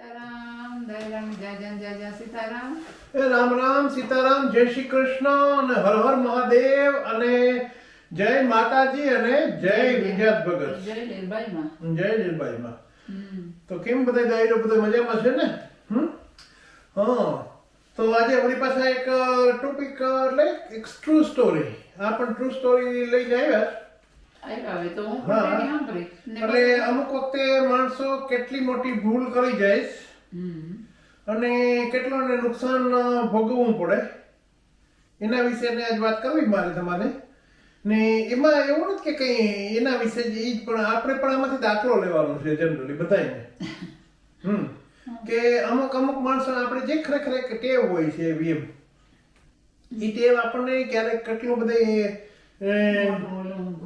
સીતારામ દયારામ જય સીતારામ. એ રામ રામ સીતારામ, જય શ્રી કૃષ્ણ અને હર હર મહાદેવ અને જય માતાજી અને જય વિજયાત ભગત. જય લીલબાઈમાં. જય લીલબાઈમાં. તો કેમ બધા દાયરો બધો મજામાં છે ને? હા, તો આજે આપણી પાસે એક ટોપિક એટલે એક ટ્રુ સ્ટોરી. આ પણ ટ્રુ સ્ટોરી લઈને આવ્યા. એટલે અમુક વખતે માણસો કેટલી મોટી ભૂલ કરી જાય અને કેટલોને નુકસાન ભોગવવું પડે એના વિશે આજ વાત કરવી મારે તમારે. ને એમાં એવું નથી કે કઈ એના વિશે જ ઈ પણ આપણે પણ આમાંથી દાખલો લેવાનો છે જનરલી બધાને. કે અમુક માણસો આપણે જે ખરેખર એક ટેવ હોય છે એવી એમ એ ટેવ આપણને ક્યારેક કેટલું બધે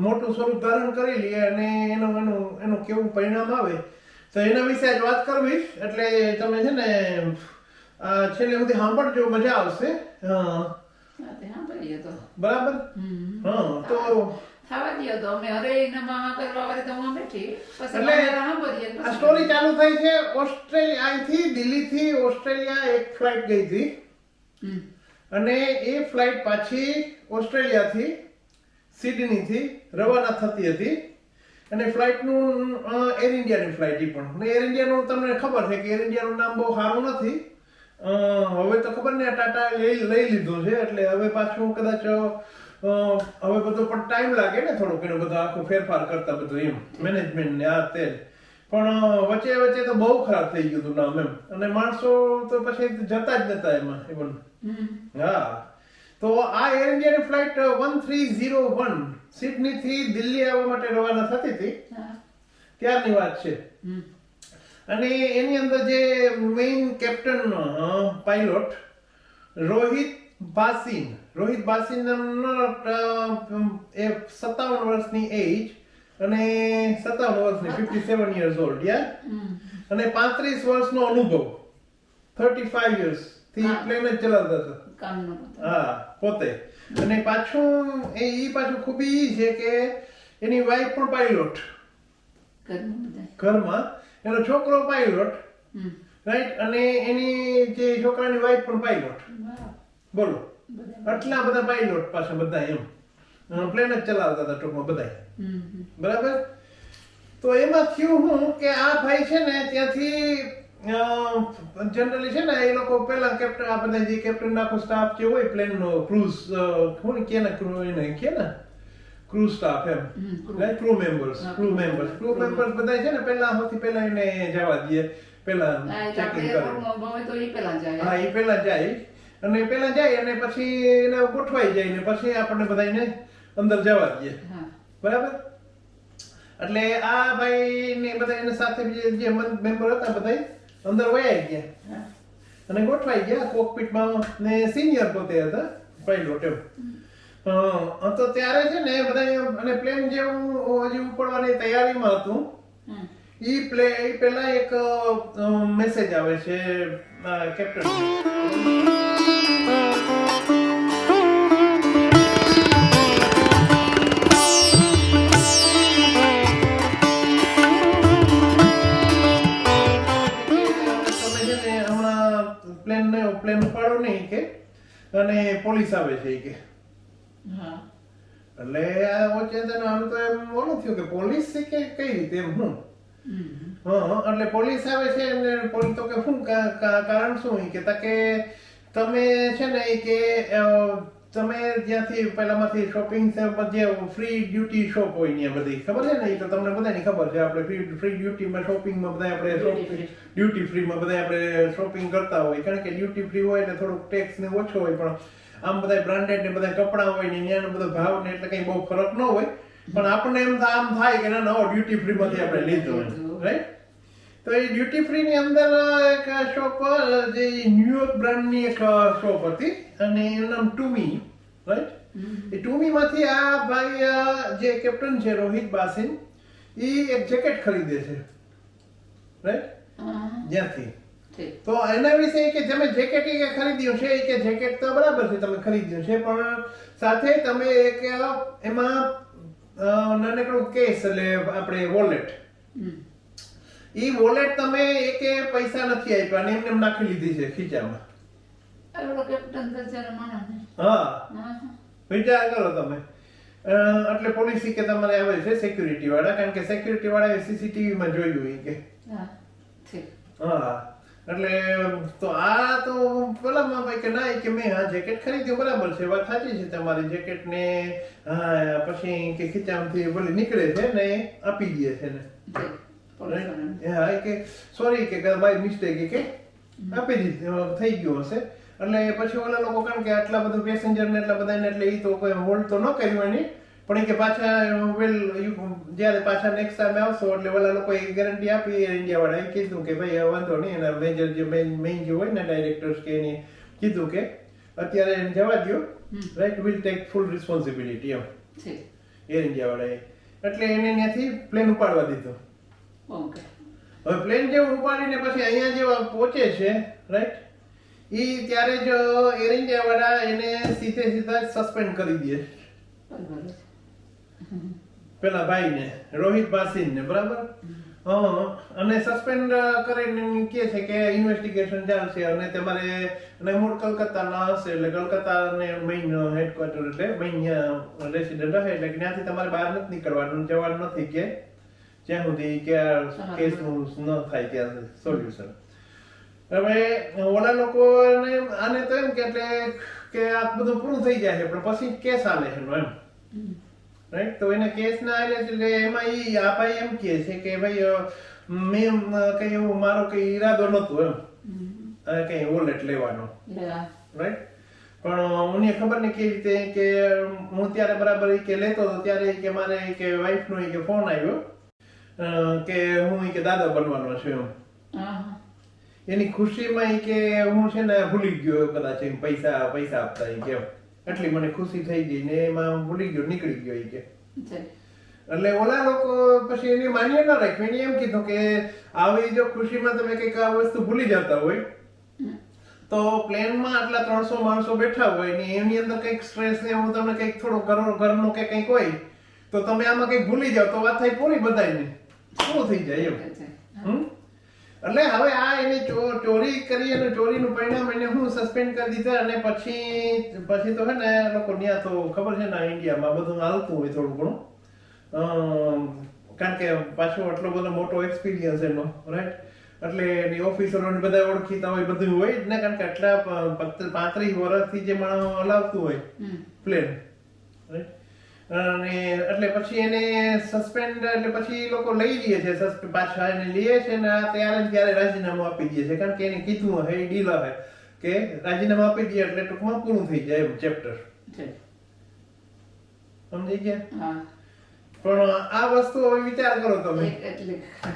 મોટું સ્વરૂપ ધારણ કરી લે અને એનું કેવું પરિણામ આવે તો એના વિશે આજ વાત કરવી. એટલે તમે છે ને છેલ્લે સુધી સાંભળજો, મજા આવશે. બરાબર. હા, તો થવા દો તો અમે અરે નમા કરવા વાળી તો હું બેઠી પછી એટલે સાંભળીએ. આ સ્ટોરી ચાલુ થઈ છે ઓસ્ટ્રેલિયા, અહીંથી દિલ્હીથી ઓસ્ટ્રેલિયા એક ફ્લાઇટ ગઈ હતી અને એ ફ્લાઇટ પાછી ઓસ્ટ્રેલિયાથી સિડનીથી રવાના થતી હતી અને ફ્લાઇટનું એર ઇન્ડિયાની ફ્લાઇટ પણ. એર ઇન્ડિયાનું તમને ખબર છે કે એર ઇન્ડિયાનું નામ બહુ સારું નથી. હવે તો ખબર નહીં, ટાટા લઈ લીધું છે એટલે હવે પાછું કદાચ હવે બધું પણ ટાઈમ લાગે ને થોડુંક એનો બધો આખું ફેરફાર કરતા બધું એમ મેનેજમેન્ટ ને આ તે. પણ વચ્ચે તો બહુ ખરાબ થઈ ગયું હતું નામ એમ અને માણસો તો પછી જતા જ નતા એમાં એમ. હા, તો આ એર ઇન્ડિયાની ફ્લાઇટ 1301 સિડની થી દિલ્હી આવવા માટે રવાના થતી હતી ત્યારની વાત છે. અને એની અંદર જે મેઇન કેપ્ટન પાયલોટ રોહિત બાસિન એ 57 વર્ષની એજ અને 57 વર્ષની 57 years old અને 35 વર્ષનો અનુભવ 35 years થી પ્લેન જ ચલાવતા હતા. હા, પોતે. અને પાછું પાછું ખૂબી ઈ છે કે એની વાઈફ પણ પાયલોટ ઘરમાં, એનો છોકરો પાયલોટ, રાઈટ, અને એની જે છોકરાની વાઈફ પણ પાયલોટ. બોલો, આટલા બધા પાયલોટ પાછા બધા એમ પ્લેન જ ચલાવતા હતા ટૂંકમાં બધા. બરાબર. તો એમાં થયું હું કે આ ભાઈ છે ને ત્યાંથી જનરલી છે ને એ લોકો પેલા કેપ્ટન આ બધા જે કેપ્ટન આખો સ્ટાફ જે હોય પ્લેનનો ક્રૂઝ કોણ કે ને ક્રૂ સ્ટાફ એમ, રાઈટ, ક્રૂ મેમ્બર્સ બધા છે ને પેલા સૌથી પેલા એને જવા દે, પેલા ચેકિંગ કરે. હા, એ પેલા જાય અને પછી એને ગોઠવાઈ જાય ને પછી આપણને બધાને અંદર જવા દે. બરાબર. એટલે આ ભાઈ ને બધા એની સાથે જે મેમ્બર હતા બધા અંદર વયા ગયા અને ગોઠવાઈ ગયા કોકપીટમાં ને સિનિયર પોતે હતા પાયલોટ એમ. તો ત્યારે છે ને બધા અને પ્લેન જેવું હજી ઉપડવાની તૈયારીમાં હતું એ પેલા એક મેસેજ આવે છે કેપ્ટન. પ્લેન ઉપાડો નહીં કે અને પોલીસ આવે છે કે. એટલે વચ્ચે આમ તો એમ ઓલું થયું કે પોલીસ છે કે કઈ રીતે એમ હું. એટલે પોલીસ આવે છે અને પોલીસ તો કે શું કારણ શું કે તાકે તમે છે ને કે તમે જ્યાંથી પહેલામાંથી શોપિંગ જે ફ્રી ડ્યુટી શોપ હોય ને બધી ખબર છે ને, એ તો તમને બધાની ખબર છે. આપણે ફ્રી ડ્યુટીમાં શોપિંગમાં બધા આપણે ડ્યુટી ફ્રીમાં બધા આપણે શોપિંગ કરતા હોય કારણ કે ડ્યુટી ફ્રી હોય એટલે થોડુંક ટેક્સ ને ઓછો હોય પણ આમ બધા બ્રાન્ડેડ ને બધા કપડાં હોય ને ત્યાંનો બધો ભાવ ને એટલે કઈ બહુ ફરક ન હોય પણ આપણને એમ થાય કે ના ડ્યુટી ફ્રી માંથી આપણે લીધો હોય, રાઈટ. તો એ ડ્યુટી ફ્રી ની અંદર એક શોપ જે ન્યુયોર્ક બ્રાન્ડની એક શોપ હતી અને એનું નામ ટુમી, રાઈટ. એ ટુમી માંથી આ ભાઈ જે કેપ્ટન છે રોહિત બાસિન એ એક જેકેટ ખરીદે છે, રાઈટ, જ્યાંથી. તો એના વિશે કે તમે જેકેટ ખરીદ્યું છે કે જેકેટ તો બરાબર છે તમે ખરીદ્યું છે પણ સાથે તમે એક એમાં નાનકડું કેસ એટલે આપણે વોલેટ ઈ વોલેટ તમે એકે પૈસા નથી આપ્યા અને એમને એમ નાખી લીધી છે ખીચામાં. એવડો કેપ્ટન દરજાનો માણસ ને. હા, હા. વિચાર કરો તમે. એટલે પોલીસ કે તમારે આવે છે સિક્યુરિટી વાળા, કારણ કે સિક્યુરિટી વાળાએ સીસીટીવી માં જોયું ઈ કે. હા, ઠીક. હા, એટલે તો આ તો પેલામાં ભાઈ કે ના કે મેં આ જેકેટ ખરીદ્યું બરાબર છે, વાત સાચી છે તમારી. જેકેટ ને હા પછી કે ખીચામાંથી બોલી નીકળે છે ને આપી દે છે ને. ઠીક. પોલીસવાળાને. હા કે સોરી કે બાય મિસ્ટેક કે આપી દીધી થઈ ગયું હશે. એટલે પછી ઓલા લોકો કારણ કે આટલા બધા પેસેન્જર ને એટલા બધા એટલે ઈ તો કોઈ હોલ્ડ તો ન કર્યું એની, પણ એ કે પાછા વેલ જ્યારે પાછા નેક્સ્ટ ટાઈમ આવશો એટલે ઓલા લોકો એક ગેરંટી આપી ઇન્ડિયા વાળાએ કીધું કે ભાઈ વાંધો નહીં. એના મેજર જે મેઇન જે હોય ને ડાયરેક્ટર્સ કે એને કીધું કે અત્યારે એને જવા દો, right, will take full responsibility એમ ઠીક. એર ઇન્ડિયા વાળાએ. એટલે એને ત્યાંથી પ્લેન ઉપાડવા દીધો. ઓકે. હવે પ્લેન જેવું ઉપાડીને પછી અહીંયા જેવા પહોંચે છે, રાઈટ, ઈ ત્યારે જ એર ઇન્ડિયા વાળા એને સીધા સસ્પેન્ડ કરી દે બરાબર છે. પેલા ભાઈને રોહિત ભાસીન ને, બરાબર. અને સસ્પેન્ડ કરીને કહે છે કે ઇન્વેસ્ટિગેશન ચાલશે અને તમારે અને મૂળ કલકત્તાના હશે એટલે કલકત્તાને મેઇન હેડક્વાર્ટર એટલે મેઇન રેસિડન્ટ રહે એટલે ત્યાંથી તમારે બહાર નથી નીકળવાનું, જવાનું નથી કે જ્યાં સુધી કે આ કેસનું ન થાય ત્યાં સોલ્યુશન. હવે ઓલા લોકો આને તો એમ કે એટલે કે આ બધું પૂરું થઈ જાય છે પણ પછી કેસ આલે છે એમ, રાઈટ. તો એને કેસ ના આલે એટલે એમાં ઈ આ ભાઈ એમ કહે છે કે ભાઈ મેં કઈ એવું મારો કઈ ઈરાદો નતો એમ કઈ વોલેટ લેવાનો, રાઈટ. પણ મને ખબર નહીં કેવી રીતે કે હું ત્યારે બરાબર કે લેતો હતો ત્યારે કે મારે કે વાઈફ નો કે ફોન આવ્યો કે હું કે દાદા બનવાનો છું એમ. એની ખુશીમાં કે હું છે ને ભૂલી ગયો કદાચ પૈસા આપતા કે એટલી મને ખુશી થઈ ગઈ ને એમાં ભૂલી ગયો, નીકળી ગયો કે. એટલે ઓલા લોકો પછી એની માન્ય ન રાખ્યું. એને એમ કીધું કે આવી જો ખુશીમાં તમે કઈક આ વસ્તુ ભૂલી જતા હોય તો પ્લેનમાં આટલા 300 માણસો બેઠા હોય ને એની અંદર કઈક સ્ટ્રેસ ને એવું તમને કઈક થોડો ઘરનો કે કઈક હોય તો તમે આમાં કઈક ભૂલી જાવ તો વાત થઈ પૂરી બધાયને શું થઈ જાય એમ. એટલે હવે આ એને ચોરી કરી અને ચોરીનું પરિણામ એને હું સસ્પેન્ડ કરી દીધા અને પછી તો હે ને લોકો ત્યાં તો ખબર છે ને ઇન્ડિયામાં બધું હાલતું હોય થોડું ઘણું, કારણ કે પાછો આટલો બધો મોટો એક્સપિરિયન્સ એનો, રાઈટ. એટલે એની ઓફિસરોને બધા ઓળખીતા હોય બધું હોય જ ને, કારણ કે આટલા 35 વર્ષથી જે માણસ હલાવતું હોય પ્લેન, રાઈટ. અને એટલે પછી એને સસ્પેન્ડ એટલે પછી લોકો લઈ લે છે પાછા એને લે છે ને ત્યારે રાજીનામું આપી દે છે, કારણ કે એને કીધું હે ડીલ હે કે રાજીનામું આપી દે એટલે ટૂંકમાં પૂરું થઈ જાય એમ ચેપ્ટર. સમજી ગયા? પણ આ વસ્તુ હવે વિચાર કરો તમે,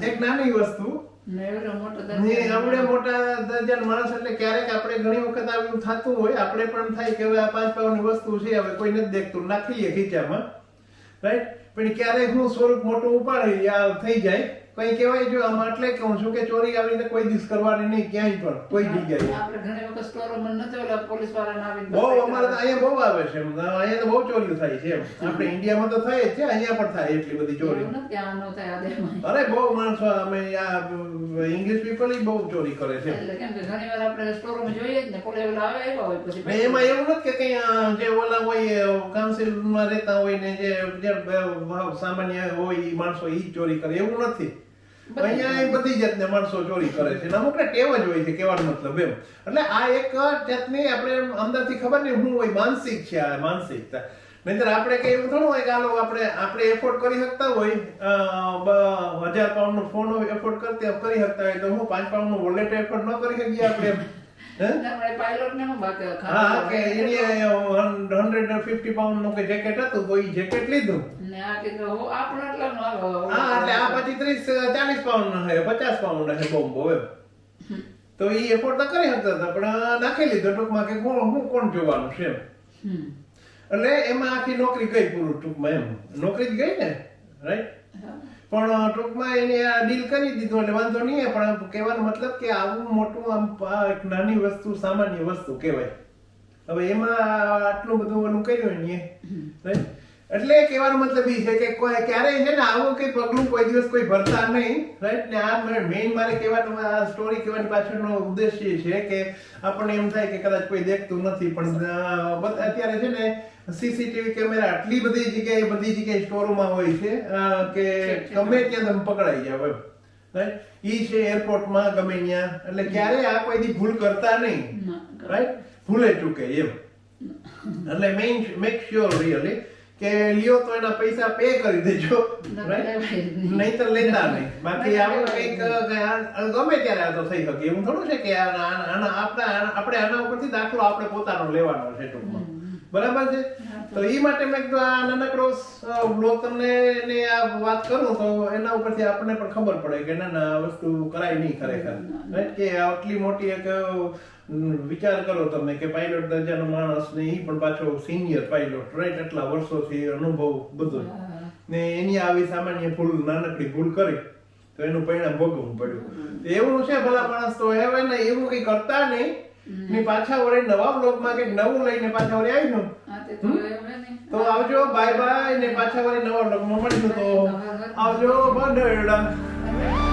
એક નાની વસ્તુ આપણે મોટા દરજાના માણસ એટલે ક્યારેક આપણે ઘણી વખત આવું થતું હોય, આપણે પણ થાય કે હવે આ 5 પાઉન્ડની વસ્તુ છે હવે કોઈ નથી દેખતું નાખી લઈએ ખીચામાં, રાઈટ. પણ ક્યારેક હું સ્વરૂપ મોટું ઉપાડી આ થઈ જાય કઈ કહેવાય જો આમાં એટલે કહું છું કે ચોરી આવી રીતે કોઈ દિવસ કરવાની નહીં ક્યાંય પણ કોઈ જગ્યાએ. આપણે ઘણી વખત સ્ટોરમાં નથી ઓલા પોલીસ વાળાને આવીને બહુ અમારે તો અહીંયા બહુ આવે છે, અહીંયા તો બહુ ચોરીઓ થાય છે એમ. આપણે ઇન્ડિયામાં તો થાય જ છે, અહીંયા પણ થાય એટલી બધી ચોરી. અરે બહુ માણસો અમે આ ઇંગ્લિશ પીપલ બહુ ચોરી કરે છે. એટલે કેમ કે ઘણી વાર આપણે સ્ટોરમાં જોઈએ જ ને પોલીસ વાળા આવે એવા હોય પછી એમાં એવું નથી કે કઈ જે ઓલા હોય કાઉન્સિલમાં રહેતા હોય ને જે સામાન્ય હોય માણસો ઈ ચોરી કરે એવું નથી. અહીંયા બધી જાતના માણસો ચોરી કરે છે, અમુક ને ટેવ જ હોય છે કહેવાનો મતલબ એમ. એટલે આ એક જાતની આપણે અંદરથી ખબર નહીં શું હોય માનસિક છે આ માનસિકતા. નહીંતર આપણે કઈ એવું થોડું હોય કે હાલો આપણે એફોર્ડ કરી શકતા હોય 1000 પાઉન્ડ નો ફોન એફોર્ડ કરી શકતા હોય તો હું 5 પાઉન્ડ નું વોલેટ એફોર્ડ ન કરી શકીએ આપણે એમ. હા કે એની 150 પાઉન્ડ નું કે જેકેટ હતું તો એ જેકેટ લીધું હા એટલે આ પછી 30-40 પાઉન્ડ નો હે 50 પાઉન્ડ હે બોમ્બો એમ તો એ એફોર્ડ તો કરી શકતા હતા પણ નાખી લીધો ટૂંકમાં કે કોણ જોવાનું છે એમ. એટલે એમાં આખી નોકરી ગઈ પૂરું ટૂંકમાં એમ નોકરી જ ગઈ ને, રાઈટ. પણ ટૂંકમાં એને આ ડીલ કરી દીધું એટલે વાંધો નહીં. પણ કહેવાનો મતલબ કે આવું મોટું આમ એક નાની વસ્તુ સામાન્ય વસ્તુ કહેવાય. હવે એમાં આટલું બધું ઓલું કર્યું ને રાઈટ. એટલે કહેવાનો મતલબ એ છે કે કોઈ ક્યારેય છે ને આવું કઈ પગલું કોઈ દિવસ કોઈ ભરતા નહીં, રાઈટ? ને આ મેઇન મારે કહેવાનું આ સ્ટોરી કહેવાની પાછળનો ઉદ્દેશ્ય છે કે આપણને એમ થાય કે કદાચ કોઈ દેખતું નથી, પણ અત્યારે છે ને સીસીટીવી કેમેરા આટલી બધી જગ્યાએ સ્ટોરોમાં હોય છે કે ગમે ત્યાં તમે પકડાઈ જાવ એમ, રાઈટ? ઈ છે એરપોર્ટમાં ગમે ત્યાં, એટલે ક્યારેય આ કોઈ દી ભૂલ કરતા નહીં, રાઈટ? ભૂલે ચૂકે એમ. એટલે મેક શ્યોર રિયલી કે લ્યો તો એના પૈસા પે કરી દેજો, નહીં તો લેતા નહીં. બાકી આવું કંઈક ગમે ત્યારે આ તો થઈ શકે એવું થોડું છે કે આપણે આના ઉપરથી દાખલો આપણે પોતાનો લેવાનો છે ટૂંકમાં, બરાબર છે? તો એ માટે મેં કીધું આ નાનકડો બ્લોગ તમને આ વાત કરું તો એના ઉપરથી આપણને પણ ખબર પડે કે ના ના આ વસ્તુ કરાય નહીં ખરેખર, રાઈટ? કે આટલી મોટી એક વિચાર કરો તમે કે પાયલોટ દરજાનો માણસ ને એ પણ પાછો સિનિયર પાયલોટ, રાઈટ? એટલા વર્ષોથી અનુભવ બધું, ને એની આવી સામાન્ય ભૂલ, નાનકડી ભૂલ કરી તો એનું પરિણામ ભોગવવું પડ્યું. એવું છે ભલા માણસ તો હવે ને એવું કઈ કરતા નહીં, ને પાછા વળે નવા બ્લોગમાં કંઈક નવું લઈને પાછા વળે આવીશું. તો આવજો, બાય બાય, ને પાછા વળે નવા બ્લોગમાં મળીશું. તો આવજો, બાય.